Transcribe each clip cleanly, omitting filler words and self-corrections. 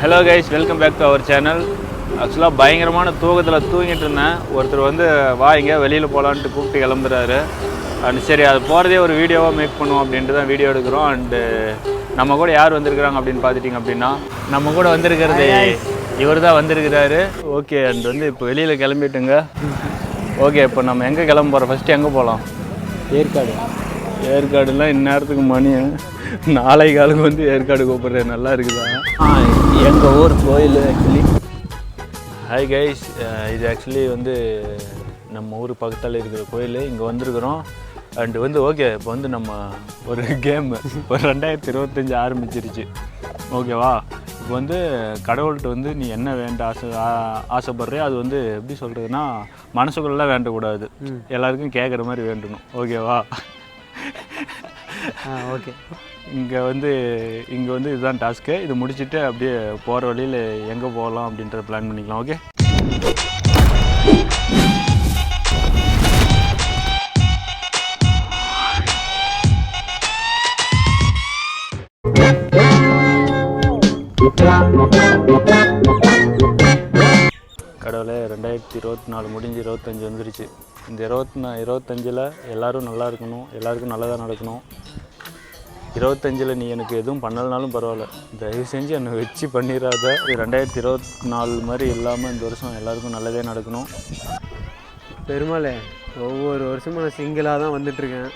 Hello guys, welcome back to our channel. ஆக்சுவலாக பயங்கரமான தூக்கத்தில் தூங்கிட்டு இருந்தேன். ஒருத்தர் வந்து வா இங்கே வெளியில் போகலான்ட்டு கூப்பிட்டு கிளம்புறாரு. அண்ட் சரி அது போகிறதே ஒரு வீடியோவாக மேக் பண்ணுவோம் அப்படின்ட்டு தான் வீடியோ எடுக்கிறோம். அண்டு நம்ம கூட யார் வந்திருக்கிறாங்க அப்படின்னு பார்த்துட்டிங்க அப்படின்னா, நம்ம கூட வந்திருக்கிறது இவர் தான் வந்திருக்கிறாரு. ஓகே, அண்ட் வந்து இப்போ வெளியில் கிளம்பிட்டுங்க. ஓகே, இப்போ நம்ம எங்கே கிளம்ப போகிறோம்? ஃபஸ்ட்டு எங்கே போகலாம்? ஏற்காடுலாம் இந்நேரத்துக்கு மணி 4 காலுக்கு வந்து ஏற்காடு கூப்பிட்றேன். நல்லா இருக்குதா? எங்கள் ஊர் கோயில் ஆக்சுவலி. ஹாய் கைஸ், இது ஆக்சுவலி வந்து நம்ம ஊர் பக்கத்தில் இருக்கிற கோயில். இங்கே வந்திருக்கிறோம். அண்டு வந்து ஓகே, இப்போ வந்து நம்ம ஒரு கேம் இப்போ 2025 ஆரம்பிச்சிருச்சு. ஓகேவா? இப்போ வந்து கடவுள்கிட்ட வந்து நீ என்ன வேண்ட ஆசைப்படுறியோ அது வந்து எப்படி சொல்கிறதுனா மனசுக்குள்ளே வேண்டக்கூடாது, எல்லாருக்கும் கேட்குற மாதிரி வேண்டணும். ஓகேவா? ஓகே. இங்கே வந்து இதுதான் டாஸ்க்கு. இது முடிச்சுட்டு அப்படியே போகிற வழியில் எங்கே போகலாம் அப்படின்றத பிளான் பண்ணிக்கலாம். ஓகே, கடவுளே 2024 முடிஞ்சு 25 வந்துருச்சு. இந்த 25ல் எல்லோரும் நல்லா இருக்கணும், எல்லாருக்கும் நல்லதாக நடக்கணும். 25ல் நீ எனக்கு எதுவும் பண்ணலைனாலும் பரவாயில்ல, தயவு செஞ்சு என்னை வச்சு பண்ணிடாத. 2024 மாதிரி இல்லாமல் இந்த வருஷம் எல்லாருக்கும் நல்லதே நடக்கணும். பெருமாளே, ஒவ்வொரு வருஷமும் நான் சிங்கிளாக தான் வந்துட்டுருக்கேன்.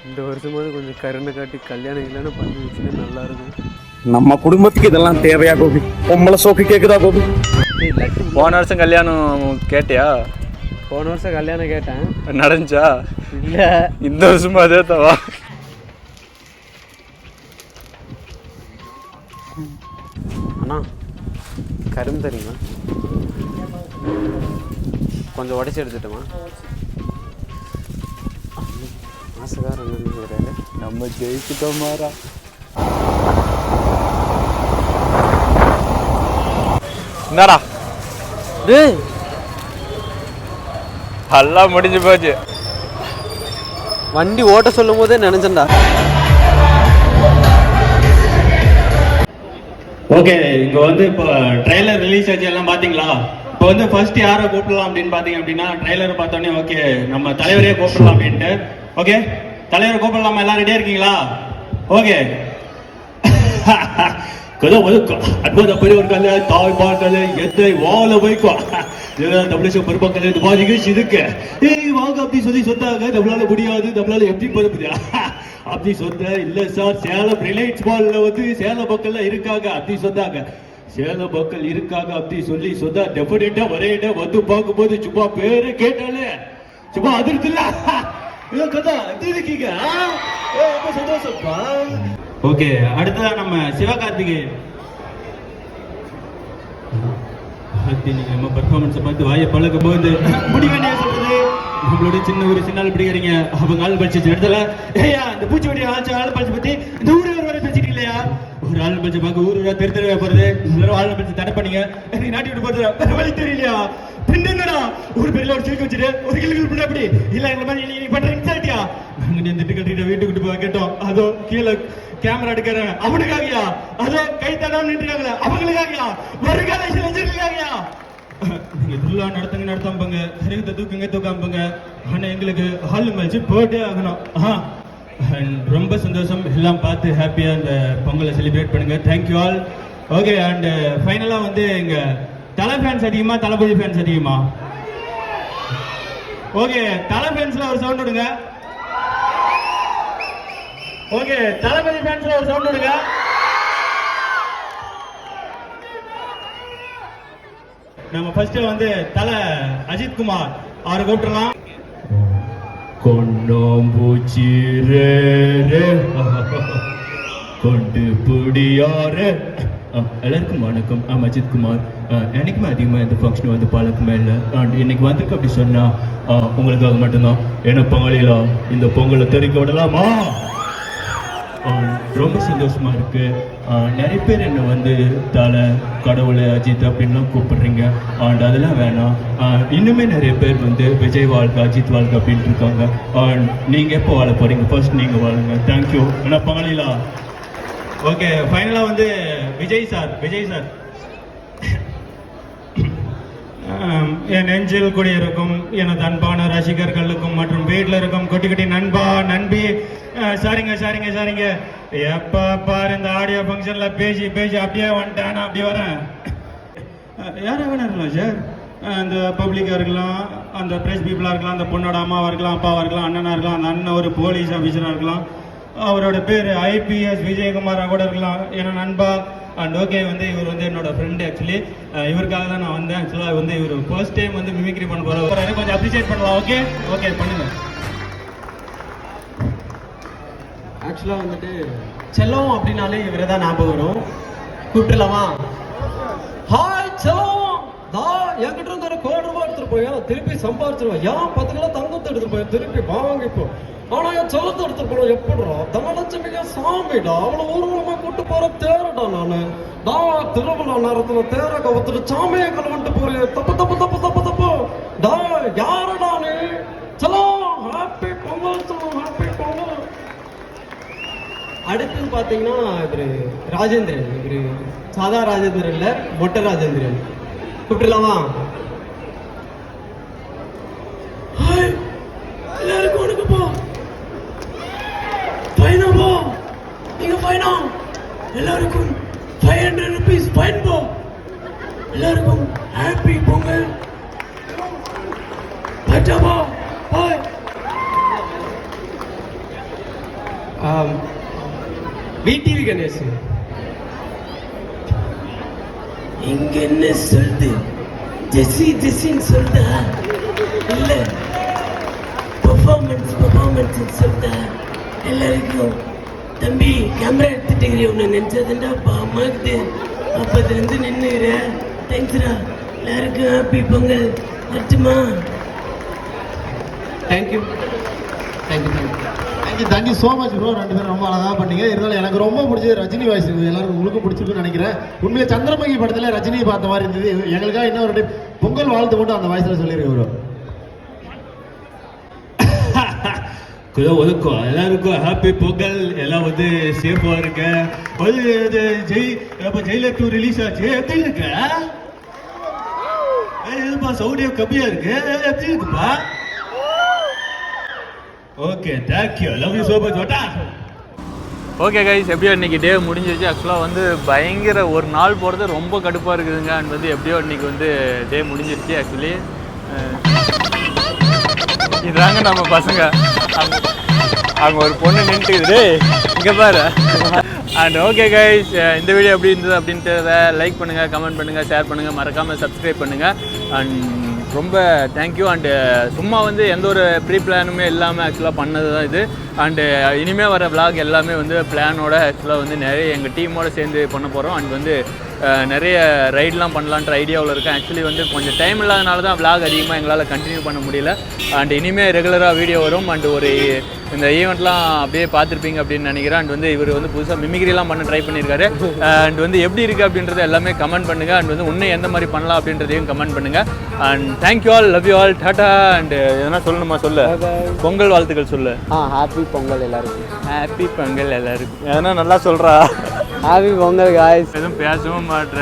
இந்த வருஷமாவது கொஞ்சம் கருணை காட்டி கல்யாணம் இல்லைன்னு பண்ணி வச்சுன்னா நல்லாயிருக்கும். நம்ம குடும்பத்துக்கு இதெல்லாம் தேவையா கோபி? பொம்பளை சோக்கு கேட்குதா கோபி? போன வருஷம் கல்யாணம் கேட்டியா? போன வருஷம் கல்யாணம் கேட்டேன், நடந்துச்சா? இல்லை. இந்த வருஷமா அதே தவா? அண்ணா, கரும்பு தரீங்களா? கொஞ்சம் உடச்சி எடுத்துட்டோமா? ஆசைக்காரன் நினைக்கிறாரு. நம்ம ஜெயிச்சுட்டோம் மாறா. என்னடா எல்லாம் முடிஞ்சு போச்சு. வண்டி ஓட்ட சொல்லும் போதே நினைச்சேன்டா. ஓகே, இங்கே வந்து இப்போ ட்ரெய்லர் ரிலீஸ் ஆச்சு, எல்லாம் பார்த்தீங்களா? இப்போ வந்து ஃபர்ஸ்ட் யாரை கூப்பிடலாம் அப்படின்னு பார்த்தீங்க அப்படின்னா, ட்ரெய்லர் பார்த்தோன்னே ஓகே நம்ம தலைவரையே கூப்பிடலாம் அப்படின்ட்டு. ஓகே, தலைவரை கூப்பிடலாமா? எல்லாம் ரெடியாக இருக்கீங்களா? ஓகே. அற்புத பெரியவர்களே, தாய்மார்களே, எத்தை வாழ வைக்கும் தமிழக பெருமக்களே, இந்த மாதிரி நிகழ்ச்சி இருக்கு. வாங்க அப்படி சொல்லி சொன்னாங்க. நம்மளால முடியாது, நம்மளால எப்படி போட முடியாது அப்படி சொன்ன. இல்ல சார், சேலம் ரிலையன்ஸ் மால்ல வந்து சேல மக்கள் இருக்காங்க அப்படி சொன்னாங்க. சேல மக்கள் இருக்காங்க அப்படி சொல்லி சொன்னா டெபினட்டா வரேன். வந்து பார்க்கும்போது சும்மா பேரு கேட்டாலே சும்மா அதிர்த்து இல்ல கதா இருக்கீங்க. ரொம்ப சந்தோஷம்ப்பா. ஓகே, அடுத்ததா நம்ம சிவகார்த்திகேயன். நம்ம பெர்ஃபார்மன்ஸை பார்த்து வாயை பழகும் போது முடிவேண்டிய சொல்றது நம்மளோட சின்ன ஆள் பிடிக்கிறீங்க. அவங்க ஆள் படிச்சு இடத்துல ஏயா இந்த பூச்சி ஆள் படிச்சு பத்தி இந்த ஊரே ஒரு வரை பேசிட்டு இல்லையா? ஒரு ஆள் படிச்சு பார்க்க ஊரா தெரு போறது, எல்லாரும் ஆள் படிச்சு தடை பண்ணீங்க. எனக்கு நாட்டி விட்டு போறது வழி தெரியலையா? பின்னடா ஒரு பேர்ல ஒரு சிரிக்க வச்சுட்டு ஒரு கிலோ பண்ண அப்படி இல்ல எங்களை மாதிரி நீ பண்ற இன்சாட்டியா? நாங்க திட்டு கட்டிட்டு வீட்டுக்கு போய் கேட்டோம். அதோ கீழே கேமரா எடுக்கிறேன் அவனுக்காகயா? அதோ கை தடாம நின்றுக்காங்களே அவங்களுக்காகயா? வருகால செஞ்சிருக்காங்கயா? நீங்க திருவிழா நடத்தாமங்க, சரிகத்தை தூக்காமங்க. ஆனா எங்களுக்கு ஹால் மேட்ச் போட்டே ஆகணும். ரொம்ப சந்தோஷம். எல்லாம் பார்த்து ஹாப்பியா இந்த பொங்கலை செலிப்ரேட் பண்ணுங்க. Thank you all. ஓகே, அண்ட் ஃபைனலா வந்து எங்க தலை ஃபேன்ஸ் அதிகமா, தளபதி ஃபேன்ஸ் அதிகமா? ஓகே, தலை ஃபேன்ஸ்ல ஒரு சவுண்ட் விடுங்க. ஓகே, தளபதி ஃபேன்ஸ்ல ஒரு சவுண்ட் விடுங்க. நம்ம ஃபர்ஸ்ட் வந்து தலை அஜித் குமார் அவரை கூப்பிட்டுலாம். கொண்டாம்பூச்சி கொண்டு புடியாரு. எல்லாருக்கும் வணக்கம். அஜித் குமார். எனக்குமே அதிகமாக இந்த ஃபங்க்ஷன் வந்து பழக்கமே இல்லை. அண்ட் இன்னைக்கு வந்திருக்கு அப்படி சொன்னா உங்களுக்காக மட்டும்தான். ஏன்னா பங்காளிகளா இந்த பொங்கலை தெரிவிக்க விடலாமா? ரொம்ப சந்தோஷமா இருக்கு. நிறைய பேர் என்னை வந்து தலை, கடவுளை, அஜித் அப்படின்லாம் கூப்பிடுறீங்க. அண்ட் அதெல்லாம் வேணாம். இன்னுமே நிறைய பேர் வந்து விஜய் வாழ்க்கை, அஜித் வாழ்க்கை அப்படின்ட்டு இருக்காங்க. நீங்க எப்போ வாழ போறீங்க? ஃபர்ஸ்ட் நீங்க வாழுங்க. தேங்க்யூ. ஏன்னா பங்காளிகளா ஓகே ஃபைனலாக வந்து விஜய் சார் என் நெஞ்சில் குடியிருக்கும் எனது அன்பான ரசிகர்களுக்கும் மற்றும் வீட்டில் இருக்கும் குட்டி குட்டி நண்பி சரிங்க எப்போ பாரு இந்த ஆடியோ ஃபங்க்ஷனில் பேசி அப்படியே வந்துட்டேன் அப்படியே வரேன். யாராக வேணா இருக்கலாம் சார், அந்த பப்ளிக்காக இருக்கலாம், அந்த ப்ரெஸ் பீப்புளாக இருக்கலாம், அந்த பொண்ணோட அம்மாவாக இருக்கலாம், அப்பாவாக இருக்கலாம், அண்ணனாக இருக்கலாம், அந்த அண்ணன் ஒரு போலீஸ் ஆஃபீஸராக இருக்கலாம், அவரோட பேர் IPS விஜயகுமாராக கூட இருக்கலாம், ஏன்னா நண்பா. அண்ட் ஓகே வந்து இவர் வந்து என்னோட ஃப்ரெண்டு. ஆக்சுவலி இவருக்காக தான் நான் வந்தேன். ஆக்சுவலாக வந்து இவர் ஃபர்ஸ்ட் டைம் வந்து மிமிக்ரி பண்ண போகிறாரு, கொஞ்சம் அப்ரிஷியேட் பண்ணலாம். ஓகே பண்ணுங்க. ஆக்சுவலாக வந்துட்டு செல்லம் அப்படின்னாலே இவரை தான் ஞாபகம் வரும். கூப்பிட்டுலாமா? ஹாய் செல்லம், என்கிட்ட இருந்து ஒரு ₹1 கோடி எடுத்துட்டு போய் திருப்பி சம்பாதிச்சிருவேன். 10 கிலோ தங்கத்தை எடுத்துட்டு போய் திருப்பி வாங்க. இப்போ ஆனா என் செல்லத்தை எடுத்துட்டு போன எப்படிடா? தனலட்சுமிக்கு சாமிடா, அவளை ஊர்வலமா கூட்டு போற தேரடா நானு. திருவிழா நேரத்துல தேர கவுத்துட்டு சாமியை கலவன்ட்டு போறேன். தப்பு டா, யாரடா நீ? செல்லம், ஹாப்பி பொங்கல் செல்லம், ஹாப்பி பொங்கல். அடுத்தது பாத்தீங்கன்னா இவரு ராஜேந்திரன். இவரு சாதா ராஜேந்திரன் இல்ல, மொட்டை ராஜேந்திரன். கூப்பிடலாமா? எல்லாருக்கும் வணக்கப்பா. ஃபைனா போ, நீங்க ஃபைனா. எல்லாருக்கும் 500 rupees ஃபைன் போ. எல்லாருக்கும் ஹாப்பி பொங்கல். பட்டாபா பாய். VTV கணேஷ் இங்க என்ன சொல்லுது? ஜெஸ்ஸின்னு சொல்லுதா இல்ல பெர்ஃபார்மன்ஸ் சொல்லுதா? எல்லாருக்கும் தம்பி கேமரா எடுத்துட்டு உன்னை நினைச்சதுண்டா பாமாக்குது. அப்பதுலேருந்து நின்றுகிற. தேங்க்ஸ்டா. எல்லாருக்கும் ஹாப்பி பொங்கல். அட்டுமா? Thank you so much bro. 2 பேரும் ரொம்ப அழகாக பண்ணீங்க. இருந்தாலும் எனக்கு ரொம்ப பிடிச்சது ரஜினி வாய்ஸ். எல்லாரும் உங்களுக்கும் பிடிச்சிருக்குன்னு நினைக்கிறேன். உண்மையிலே சந்திரமுகி படத்தில் ரஜினியை பார்த்த மாதிரி இருந்தது. எங்களுக்காக இன்னொரு டைம் பொங்கல் வாழ்த்து மட்டும் அந்த வாய்ஸில் சொல்லியிருக்கேன் ப்ரோ. ஒதுக்கும் எல்லாருக்கும் ஹாப்பி பொங்கல். எல்லாம் வந்து சேஃபாக இருக்க. ஜெயிலர் 2 ரிலீஸ் ஆச்சு. எப்படி இருக்கு? சவுடியம் கம்மியா இருக்கு. எப்படி இருக்குப்பா? Okay, thank you. Love you so much. Okay guys, எப்படியோ இன்றைக்கி டே முடிஞ்சிருச்சு. ஆக்சுவலாக வந்து பயங்கர ஒரு நாள் போகிறது ரொம்ப கடுப்பாக இருக்குதுங்க. அண்ட் வந்து எப்படியோ இன்றைக்கி வந்து டே முடிஞ்சிருச்சு. ஆக்சுவலி இதுதாங்க நம்ம பசங்க. அங்கே ஒரு பொண்ணு நின்றுக்குது, இங்கே பாரு. அண்ட் ஓகே கைஸ், இந்த வீடியோ எப்படி இருந்தது அப்படின்ட்டு லைக் பண்ணுங்கள், கமெண்ட் பண்ணுங்கள், ஷேர் பண்ணுங்கள், மறக்காமல் சப்ஸ்கிரைப் பண்ணுங்கள். அண்ட் ரொம்ப தேங்க்யூ. அண்டு சும்மா வந்து எந்த ஒரு ப்ரீ பிளானுமே இல்லாமல் ஆக்சுவலாக பண்ணது தான் இது. அண்டு இனிமேல் வர விளாக் எல்லாமே வந்து பிளானோட ஆக்சுவலாக வந்து நிறைய எங்கள் டீமோடு சேர்ந்து பண்ண போகிறோம். அண்ட் வந்து நிறைய ரைட்லாம் பண்ணலான்ற ஐடியாவில் இருக்கேன். ஆக்சுவலி வந்து கொஞ்சம் டைம் இல்லாதனால தான் விளாக் அதிகமாக எங்களால் கண்டினியூ பண்ண முடியல. அண்ட் இனிமேல் ரெகுலராக வீடியோ வரும். அண்ட் ஒரு இந்த ஈவெண்ட்லாம் அப்படியே பார்த்துருப்பீங்க அப்படின்னு நினைக்கிறேன். அண்ட் வந்து இவர் வந்து புதுசாக மிமிக்ரிலாம் பண்ண ட்ரை பண்ணியிருக்காரு. அண்ட் வந்து எப்படி இருக்குது அப்படின்றத எல்லாமே கமெண்ட் பண்ணுங்கள். அண்ட் வந்து இன்னும் எந்த மாதிரி பண்ணலாம் அப்படின்றதையும் கமெண்ட் பண்ணுங்கள். And thank you all, love you all, tata. And எதனா சொல்லணுமா? சொல்லு, பொங்கல் வாழ்த்துக்கள் சொல்லு. ஹாப்பி பொங்கல் எல்லாருக்கும். ஹாப்பி பொங்கல் எல்லாருக்கும். எதனா நல்லா சொல்கிறா? Happy Pongal guys. எதுவும் பேசவும் மாட்டுற,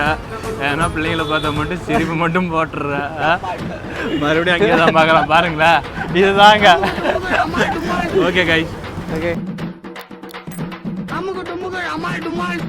ஏன்னா பிள்ளைங்களை பார்த்தா மட்டும் சிரிப்பு மட்டும் போட்டுற. மறுபடியும் அங்கே தான் பார்க்கலாம். பாருங்களேன், இதுதாங்க. Okay guys, okay. அமுகு டுமுகள் அமால் டுமால்.